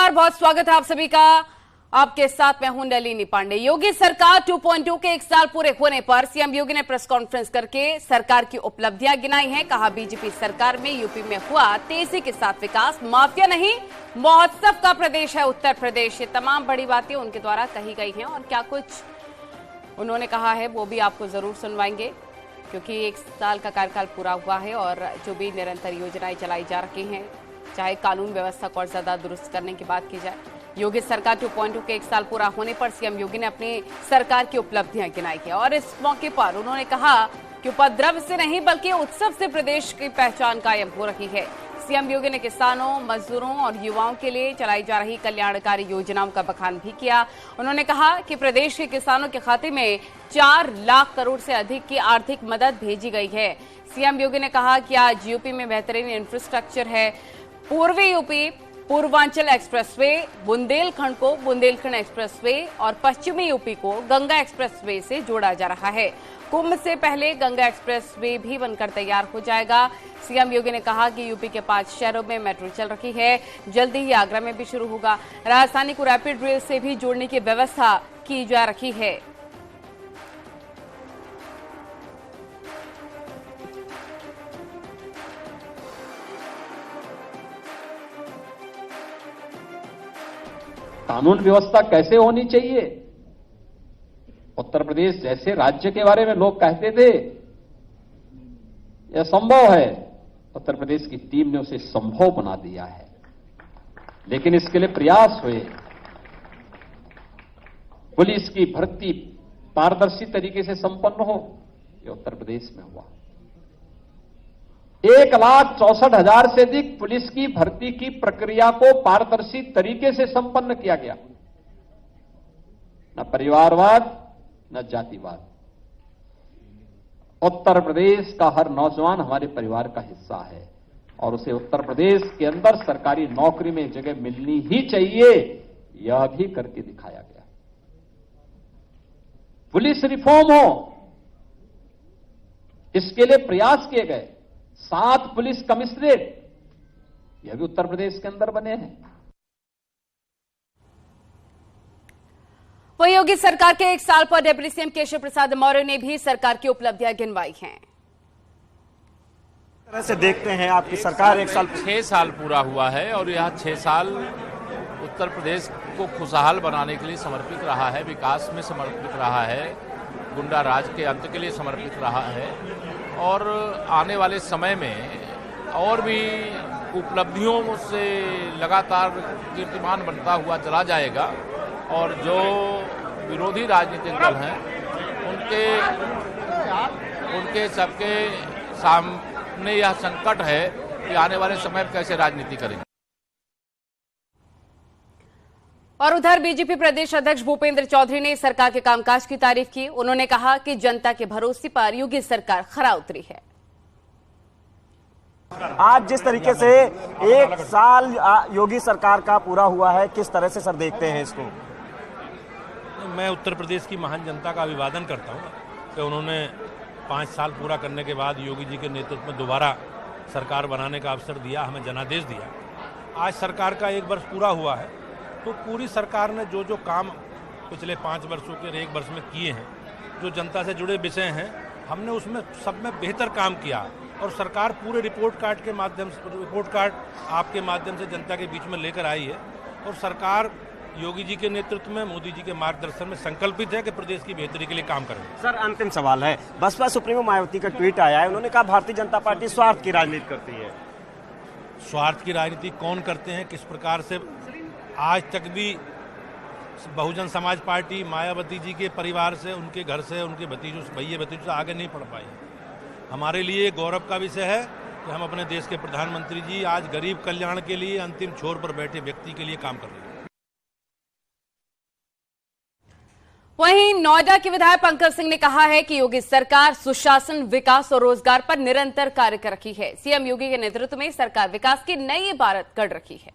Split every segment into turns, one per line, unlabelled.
नमस्कार, बहुत स्वागत है आप सभी का। आपके साथ मैं हूं नलिनी पांडे। योगी सरकार 2.2 के 1 साल पूरे होने पर सीएम योगी ने प्रेस कॉन्फ्रेंस करके सरकार की उपलब्धियां गिनाई हैं। कहा बीजेपी सरकार में यूपी में हुआ तेजी के साथ विकास, माफिया नहीं महोत्सव का प्रदेश है उत्तर प्रदेश। ये तमाम बड़ी बातें उनके द्वारा कही गई हैं और क्या कुछ उन्होंने कहा है वो भी आपको जरूर सुनवाएंगे, क्योंकि 1 साल का कार्यकाल पूरा हुआ है और जो भी निरंतर योजनाएं चलाई जा रही हैं, चाहे कानून व्यवस्था को और ज्यादा दुरुस्त करने की बात की जाए। योगी सरकार 2.2 के 1 साल पूरा होने पर सीएम योगी ने अपनी सरकार की उपलब्धियां गिनाई है और इस मौके पर उन्होंने कहा कि उपद्रव से नहीं बल्कि उत्सव से प्रदेश की पहचान कायम हो रही है। सीएम योगी ने किसानों, मजदूरों और युवाओं के लिए चलाई जा रही कल्याणकारी योजनाओं का बखान भी किया। उन्होंने कहा कि प्रदेश के किसानों के खाते में 4 लाख करोड़ से अधिक की आर्थिक मदद भेजी गई है। सीएम योगी ने कहा कि आज यूपी में बेहतरीन इंफ्रास्ट्रक्चर है। पूर्वी यूपी पूर्वांचल एक्सप्रेसवे, बुंदेलखंड को बुंदेलखंड एक्सप्रेसवे और पश्चिमी यूपी को गंगा एक्सप्रेसवे से जोड़ा जा रहा है। कुंभ से पहले गंगा एक्सप्रेसवे भी बनकर तैयार हो जाएगा। सीएम योगी ने कहा कि यूपी के 5 शहरों में मेट्रो चल रही है, जल्दी ही आगरा में भी शुरू होगा। राजधानी को रैपिड रेल से भी जोड़ने की व्यवस्था की जा रही है।
कानून व्यवस्था कैसे होनी चाहिए। उत्तर प्रदेश जैसे राज्य के बारे में लोग कहते थे यह संभव है, उत्तर प्रदेश की टीम ने उसे संभव बना दिया है। लेकिन इसके लिए प्रयास हुए। पुलिस की भर्ती पारदर्शी तरीके से संपन्न हो, यह उत्तर प्रदेश में हुआ। 1,64,000 से अधिक पुलिस की भर्ती की प्रक्रिया को पारदर्शी तरीके से संपन्न किया गया। न परिवारवाद न जातिवाद। उत्तर प्रदेश का हर नौजवान हमारे परिवार का हिस्सा है और उसे उत्तर प्रदेश के अंदर सरकारी नौकरी में जगह मिलनी ही चाहिए, यह भी करके दिखाया गया। पुलिस रिफॉर्म हो, इसके लिए प्रयास किए गए। 7 पुलिस कमिश्नरेट यह भी उत्तर प्रदेश के अंदर बने हैं।
वहीं योगी सरकार के 1 साल पर डिप्टी सीएम केशव प्रसाद मौर्य ने भी सरकार की उपलब्धियां गिनवाई हैं।
तरह से देखते हैं आपकी सरकार
6 साल पूरा हुआ है और यह 6 साल उत्तर प्रदेश को खुशहाल बनाने के लिए समर्पित रहा है, विकास में समर्पित रहा है, गुंडा राज के अंत के लिए समर्पित रहा है और आने वाले समय में और भी उपलब्धियों से लगातार कीर्तिमान बनता हुआ चला जाएगा। और जो विरोधी राजनीतिक दल हैं उनके सबके सामने यह संकट है कि आने वाले समय में कैसे राजनीति करेंगे।
और उधर बीजेपी प्रदेश अध्यक्ष भूपेंद्र चौधरी ने सरकार के कामकाज की तारीफ की। उन्होंने कहा कि जनता के भरोसे पर योगी सरकार खरा उतरी है।
आज जिस तरीके से 1 साल योगी सरकार का पूरा हुआ है, किस तरह से सर देखते हैं इसको?
मैं उत्तर प्रदेश की महान जनता का अभिवादन करता हूं कि उन्होंने 5 साल पूरा करने के बाद योगी जी के नेतृत्व में दोबारा सरकार बनाने का अवसर दिया, हमें जनादेश दिया। आज सरकार का 1 वर्ष पूरा हुआ है तो पूरी सरकार ने जो जो काम पिछले 5 वर्षों के 1 वर्ष में किए हैं, जो जनता से जुड़े विषय हैं, हमने उसमें सब में बेहतर काम किया और सरकार पूरे रिपोर्ट कार्ड आपके माध्यम से जनता के बीच में लेकर आई है। और सरकार योगी जी के नेतृत्व में, मोदी जी के मार्गदर्शन में संकल्पित है कि प्रदेश की बेहतरी के लिए काम करें।
सर अंतिम सवाल है, बसपा सुप्रीमो मायावती का ट्वीट आया है, उन्होंने कहा भारतीय जनता पार्टी स्वार्थ की राजनीति करती है।
स्वार्थ की राजनीति कौन करते हैं, किस प्रकार से? आज तक भी बहुजन समाज पार्टी मायावती जी के परिवार से, उनके घर से, उनके भतीजों से आगे नहीं बढ़ पाई। हमारे लिए गौरव का विषय है कि हम अपने देश के प्रधानमंत्री जी आज गरीब कल्याण के लिए अंतिम छोर पर बैठे व्यक्ति के लिए काम कर रहे हैं।
वहीं नोएडा के विधायक पंकज सिंह ने कहा है कि योगी सरकार सुशासन, विकास और रोजगार पर निरंतर कार्य कर रही है। सीएम योगी के नेतृत्व में सरकार विकास की नई इबारत गढ़ रही है।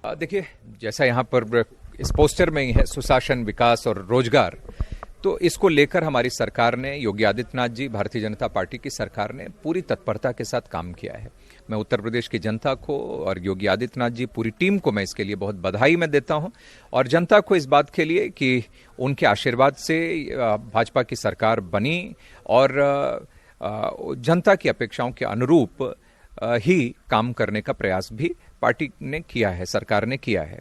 देखिए, जैसा यहाँ पर इस पोस्टर में ही है, सुशासन, विकास और रोजगार, तो इसको लेकर हमारी सरकार ने, योगी आदित्यनाथ जी, भारतीय जनता पार्टी की सरकार ने पूरी तत्परता के साथ काम किया है। मैं उत्तर प्रदेश की जनता को और योगी आदित्यनाथ जी पूरी टीम को मैं इसके लिए बहुत बधाई मैं देता हूं, और जनता को इस बात के लिए कि उनके आशीर्वाद से भाजपा की सरकार बनी और जनता की अपेक्षाओं के अनुरूप ही काम करने का प्रयास भी पार्टी ने किया है, सरकार ने किया है।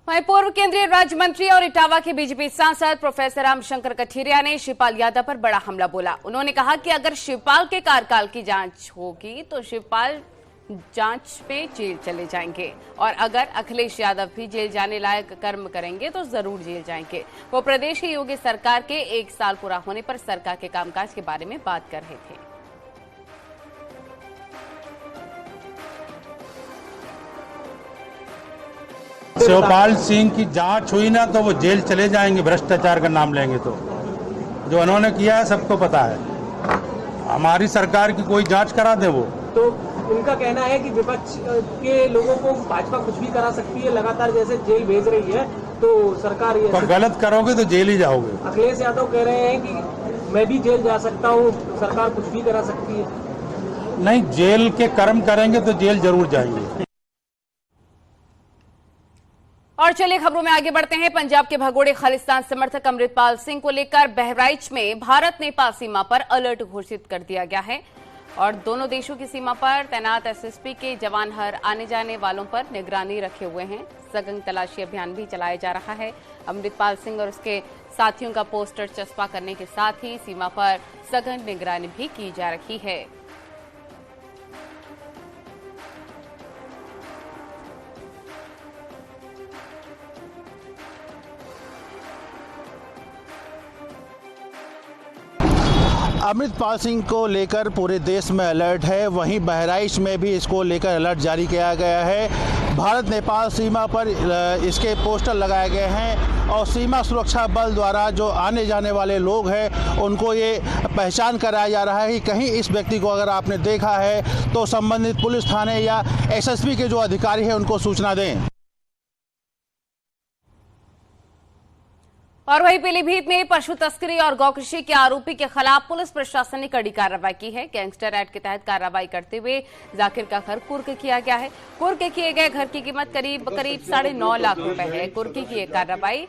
वहीं पूर्व केंद्रीय राज्य मंत्री और इटावा के बीजेपी सांसद प्रोफेसर रामशंकर कठेरिया ने शिवपाल यादव पर बड़ा हमला बोला। उन्होंने कहा कि अगर शिवपाल के कार्यकाल की जांच होगी तो शिवपाल जांच में जेल चले जाएंगे, और अगर अखिलेश यादव भी जेल जाने लायक कर्म करेंगे तो जरूर जेल जाएंगे। वो प्रदेश की योगी सरकार के 1 साल पूरा होने पर सरकार के कामकाज के बारे में बात कर रहे थे।
शिवपाल सिंह की जांच हुई ना तो वो जेल चले जाएंगे, भ्रष्टाचार का नाम लेंगे तो। जो उन्होंने किया है सबको पता है। हमारी सरकार की कोई जांच करा दे वो।
तो उनका कहना है कि विपक्ष के लोगों को भाजपा कुछ भी करा सकती है, लगातार जैसे जेल भेज रही है तो सरकार ये
तो गलत करोगे तो जेल ही जाओगे।
अखिलेश यादव कह रहे हैं कि मैं भी जेल जा सकता हूँ, सरकार कुछ भी करा सकती है।
नहीं, जेल के कर्म करेंगे तो जेल जरूर जाएंगे।
और चलिए खबरों में आगे बढ़ते हैं। पंजाब के भगोड़े खालिस्तान समर्थक अमृतपाल सिंह को लेकर बहराइच में भारत नेपाल सीमा पर अलर्ट घोषित कर दिया गया है, और दोनों देशों की सीमा पर तैनात एसएसपी के जवान हर आने जाने वालों पर निगरानी रखे हुए हैं। सघन तलाशी अभियान भी चलाया जा रहा है। अमृतपाल सिंह और उसके साथियों का पोस्टर चस्पा करने के साथ ही सीमा पर सघन निगरानी भी की जा रही है।
अमृतपाल सिंह को लेकर पूरे देश में अलर्ट है, वहीं बहराइच में भी इसको लेकर अलर्ट जारी किया गया है। भारत नेपाल सीमा पर इसके पोस्टर लगाए गए हैं, और सीमा सुरक्षा बल द्वारा जो आने जाने वाले लोग हैं उनको ये पहचान कराया जा रहा है कि कहीं इस व्यक्ति को अगर आपने देखा है तो संबंधित पुलिस थाने या एसएसपी के जो अधिकारी हैं उनको सूचना दें।
और वहीं पीलीभीत में पशु तस्करी और गौकृषि के आरोपी के खिलाफ पुलिस प्रशासन ने कड़ी कार्रवाई की है। गैंगस्टर एक्ट के तहत कार्रवाई करते हुए जाकिर का घर कुर्क किया गया है। कुर्क किए गए घर की कीमत करीब 9.5 लाख रुपए है। कुर्की की यह कार्रवाई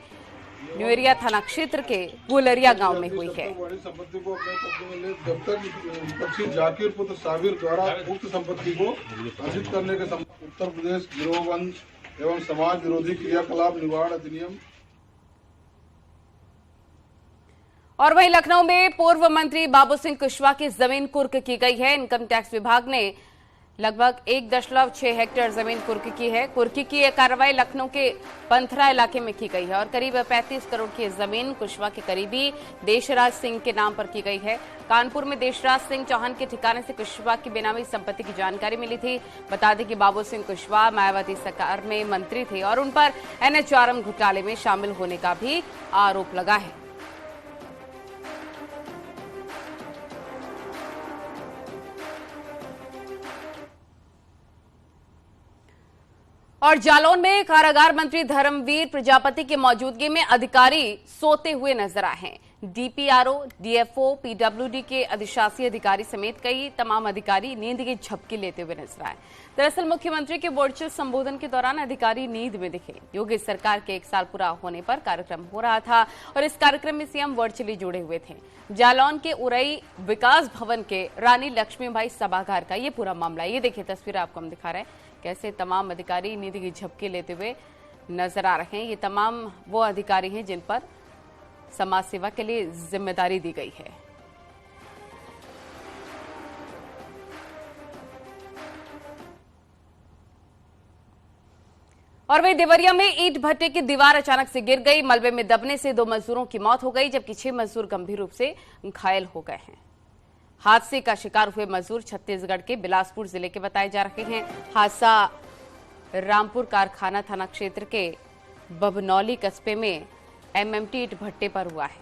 न्यूएरिया थाना क्षेत्र के गुलरिया गांव में हुई है।
संपत्ति को अपने कब्जे में ले जब तक जाकिर पुत्र साबिर द्वारा उक्त संपत्ति को अर्जित करने के उत्तर प्रदेश गिरोहबंद एवं समाज विरोधी क्रियाकलाप निवारण अधिनियम।
और वहीं लखनऊ में पूर्व मंत्री बाबू सिंह कुशवाहा की जमीन कुर्क की गई है। इनकम टैक्स विभाग ने लगभग 1.6 हेक्टेयर जमीन कुर्क की है। कुर्की की यह कार्रवाई लखनऊ के पंथरा इलाके में की गई है, और करीब 35 करोड़ की जमीन कुशवाहा के करीबी देशराज सिंह के नाम पर की गई है। कानपुर में देशराज सिंह चौहान के ठिकाने से कुशवाहा की बेनामी संपत्ति की जानकारी मिली थी। बता दें कि बाबू सिंह कुशवाहा मायावती सरकार में मंत्री थे, और उन पर एनएचआरएम घोटाले में शामिल होने का भी आरोप लगा है। और जालौन में कारागार मंत्री धर्मवीर प्रजापति की मौजूदगी में अधिकारी सोते हुए नजर आए हैं। डीपीआरओ, डीएफओ, पीडब्ल्यूडी के अधिशासी अधिकारी समेत कई तमाम अधिकारी नींद की झपकी लेते हुए नजर आए। दरअसल मुख्यमंत्री के वर्चुअल संबोधन के दौरान अधिकारी नींद में दिखे। योगी सरकार के 1 साल पूरा होने पर कार्यक्रम हो रहा था, और इस कार्यक्रम में सीएम वर्चुअली जुड़े हुए थे। जालौन के उरई विकास भवन के रानी लक्ष्मीबाई सभागार का ये पूरा मामला। ये देखिए तस्वीर आपको हम दिखा रहे हैं, कैसे तमाम अधिकारी नींद की झपकी लेते हुए नजर आ रहे हैं। ये तमाम वो अधिकारी हैं जिन पर समाज सेवा के लिए जिम्मेदारी दी गई है। और वहीं देवरिया में ईंट भट्टे की दीवार अचानक से गिर गई। मलबे में दबने से 2 मजदूरों की मौत हो गई, जबकि 6 मजदूर गंभीर रूप से घायल हो गए हैं। हादसे का शिकार हुए मजदूर छत्तीसगढ़ के बिलासपुर जिले के बताए जा रहे हैं। हादसा रामपुर कारखाना थाना क्षेत्र के बभनौली कस्बे में एमएमटी ईंट भट्टे पर हुआ है।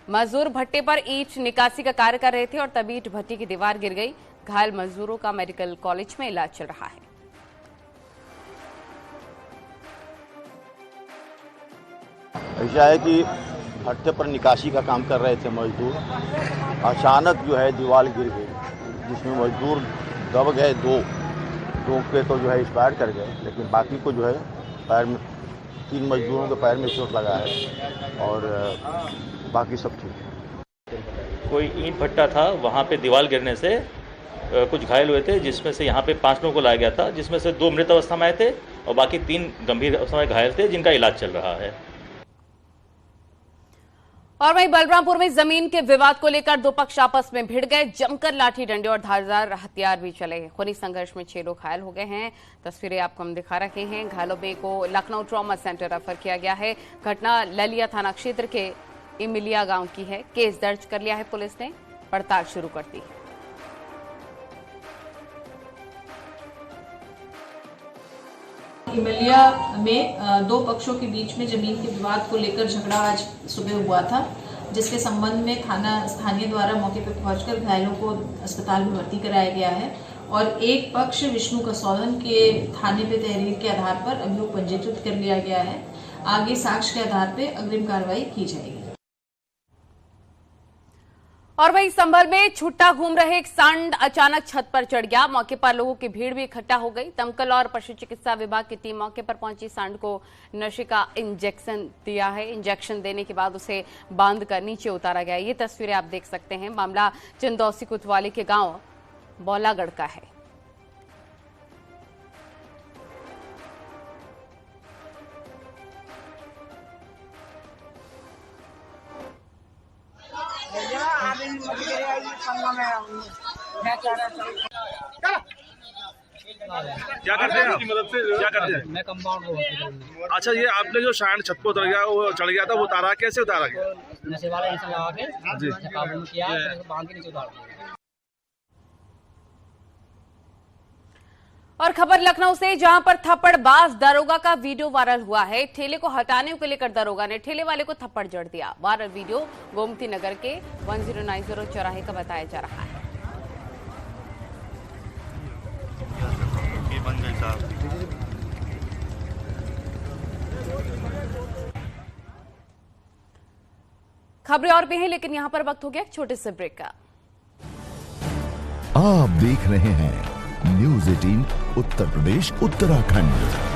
मजदूर भट्टे पर ईंट निकासी का कार्य कर रहे थे, और तभी ईंट भट्टे की दीवार गिर गई। घायल मजदूरों का मेडिकल कॉलेज में इलाज चल रहा है।
ऐसा है कि भट्टे पर निकासी का काम कर रहे थे मजदूर, अचानक जो है दीवार गिर गई, जिसमें मजदूर दब गए, दो के तो जो है एक्सपायर कर गए, लेकिन बाकी को जो है पैर में 3 मजदूरों के पैर में चोट लगा है और बाकी सब ठीक है।
कोई ईंट भट्टा था, वहाँ पे दीवार गिरने से कुछ घायल हुए थे, जिसमें से यहाँ पे 5 लोगों को लाया गया था, जिसमें से 2 मृत अवस्था में आए थे और बाकी 3 गंभीर अवस्था में घायल थे, जिनका इलाज चल रहा है।
और वहीं बलरामपुर में जमीन के विवाद को लेकर 2 पक्ष आपस में भिड़ गए, जमकर लाठी डंडे और धारदार हथियार भी चले। खूनी संघर्ष में 6 लोग घायल हो गए हैं। तस्वीरें आपको हम दिखा रहे हैं। घायलों में को लखनऊ ट्रॉमा सेंटर रेफर किया गया है। घटना ललिया थाना क्षेत्र के इमिलिया गांव की है। केस दर्ज कर लिया है पुलिस ने, पड़ताल शुरू कर दी।
इमिलिया में 2 पक्षों के बीच में जमीन के विवाद को लेकर झगड़ा आज सुबह हुआ था, जिसके संबंध में थाना स्थानीय द्वारा मौके पर पहुंचकर घायलों को अस्पताल में भर्ती कराया गया है और एक पक्ष विष्णु कसौलन के थाने पे तहरीर के आधार पर अभियोग पंजीकृत कर लिया गया है। आगे साक्ष्य के आधार पर अग्रिम कार्रवाई की जाएगी।
और वहीं संभल में छुट्टा घूम रहे एक सांड अचानक छत पर चढ़ गया। मौके पर लोगों की भीड़ भी इकट्ठा हो गई। दमकल और पशु चिकित्सा विभाग की टीम मौके पर पहुंची। सांड को नशे का इंजेक्शन दिया है। इंजेक्शन देने के बाद उसे बांध कर नीचे उतारा गया। ये तस्वीरें आप देख सकते हैं। मामला चंदौसी कोतवाली के गांव बौलागढ़ का है।
क्या करते हैं आपकी मदद से, क्या करते हैं?
मैं कंपाउंड हूँ।
अच्छा, ये आपने जो सांड छत पर उतर गया, वो चढ़ गया था, वो उतारा कैसे उतारा गया?
नशे वाला इंसान लगा के
जी
काबू किया, बांध के नीचे उतार दिया।
और खबर लखनऊ से, जहां पर थप्पड़बाज दरोगा का वीडियो वायरल हुआ है। ठेले को हटाने को लेकर दरोगा ने ठेले वाले को थप्पड़ जड़ दिया। वायरल वीडियो गोमती नगर के 1090 चौराहे का बताया जा रहा है। खबरें और भी हैं, लेकिन यहां पर वक्त हो गया छोटे से ब्रेक का।
आप देख रहे हैं न्यूज़ 18 उत्तर प्रदेश उत्तराखंड।